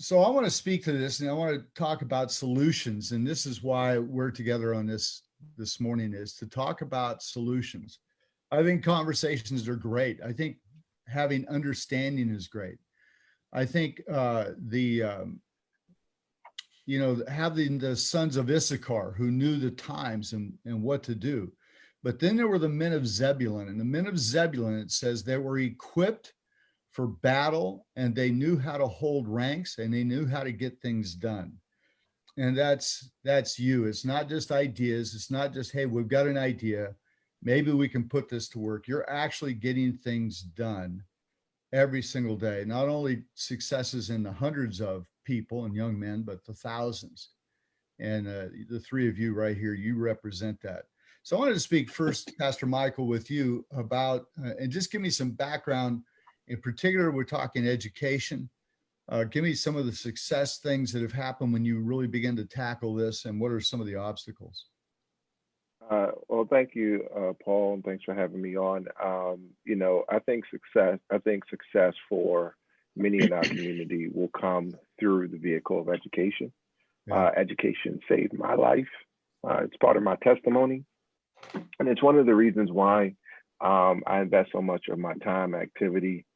So I want to speak to this, and I want to talk about solutions. And this is why we're together on this morning, is to talk about solutions. I think conversations are great. I think having understanding is great. I think having the sons of Issachar who knew the times and what to do. But then there were the men of Zebulun, and the men of Zebulun, it says they were equipped for battle, and they knew how to hold ranks, and they knew how to get things done. And that's you. It's not just ideas. It's not just, hey, we've got an idea, maybe we can put this to work. You're actually getting things done every single day. Not only successes in the hundreds of people and young men, but the thousands. And the three of you right here, you represent that. So I wanted to speak first, Pastor Michael, with you about, and just give me some background. In particular, we're talking education. Give me some of the success things that have happened when you really begin to tackle this, and what are some of the obstacles? Well, thank you, Paul, and thanks for having me on. I think success for many in our community will come through the vehicle of education. Yeah. Education saved my life. It's part of my testimony, and it's one of the reasons why I invest so much of my time, activity,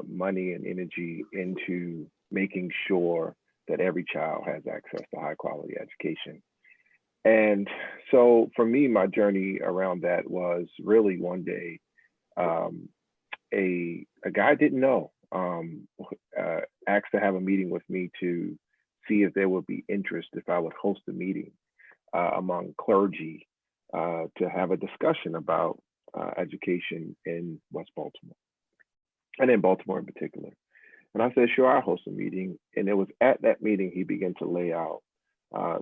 money, and energy into making sure that every child has access to high quality education. And so for me, my journey around that was really one day, a guy I didn't know asked to have a meeting with me to see if there would be interest if I would host a meeting among clergy to have a discussion about education in West Baltimore, and in Baltimore in particular. And I said, sure, I'll host a meeting. And it was at that meeting he began to lay out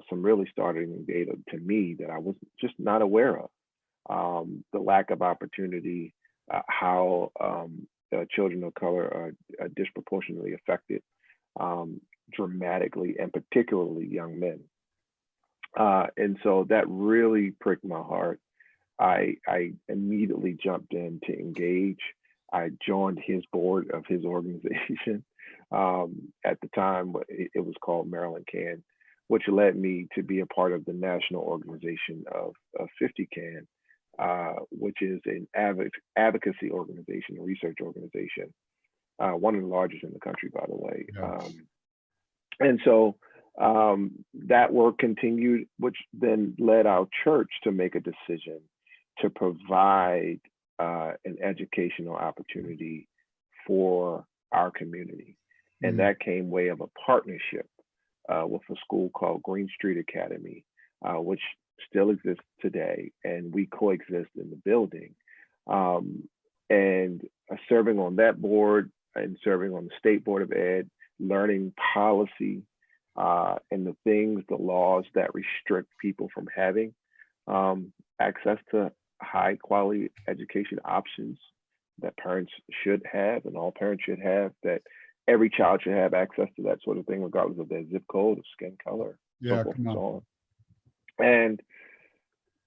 some really startling data to me that I was just not aware of. The lack of opportunity, how children of color are disproportionately affected dramatically, and particularly young men. And so that really pricked my heart. I immediately jumped in to engage. I joined his board of his organization. At the time, it was called Maryland Can, which led me to be a part of the national organization of 50 Can, which is an advocacy organization, a research organization, one of the largest in the country, by the way. Yeah. And so that work continued, which then led our church to make a decision to provide an educational opportunity for our community. And that came way of a partnership with a school called Green Street Academy, which still exists today, and we coexist in the building. And serving on that board and serving on the State Board of Ed, learning policy and the laws that restrict people from having access to high quality education options that parents should have, and all parents should have, that every child should have access to that sort of thing, regardless of their zip code or skin color, Yeah, so forth come and on. so on. And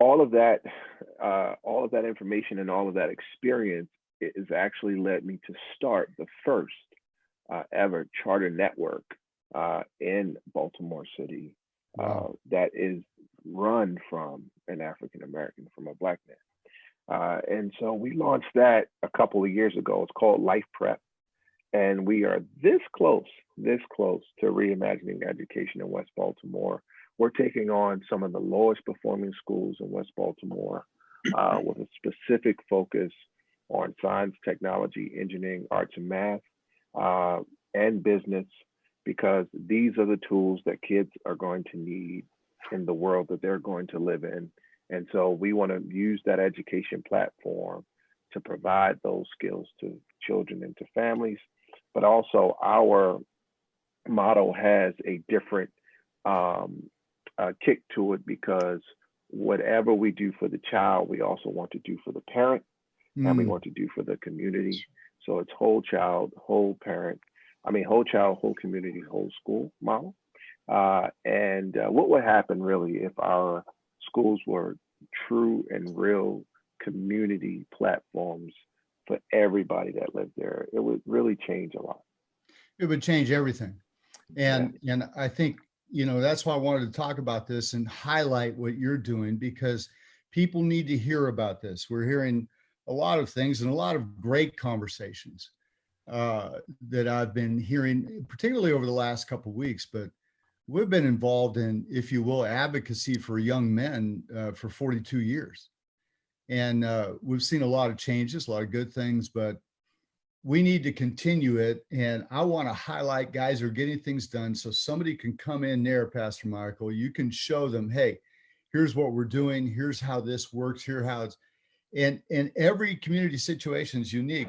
all of that information and all of that experience has actually led me to start the first ever charter network in Baltimore City. Wow. That is run from an African American, from a Black man. And so we launched that a couple of years ago. It's called Life Prep. And we are this close to reimagining education in West Baltimore. We're taking on some of the lowest performing schools in West Baltimore with a specific focus on science, technology, engineering, arts, and math, and business, because these are the tools that kids are going to need in the world that they're going to live in. And so we want to use that education platform to provide those skills to children and to families. But also our motto has a different kick to it, because whatever we do for the child, we also want to do for the parent, and we want to do for the community. So it's whole child, whole parent, whole child, whole community, whole school model. And what would happen really if our schools were true and real community platforms for everybody that lived there? It would really change a lot. It would change everything. Yeah. And I think, that's why I wanted to talk about this and highlight what you're doing, because people need to hear about this. We're hearing a lot of things and a lot of great conversations that I've been hearing, particularly over the last couple of weeks. But we've been involved in, if you will, advocacy for young men for 42 years. And we've seen a lot of changes, a lot of good things, but we need to continue it. And I want to highlight guys who are getting things done so somebody can come in there, Pastor Michael. You can show them, hey, here's what we're doing. Here's how this works. Here how it's, and every community situation is unique.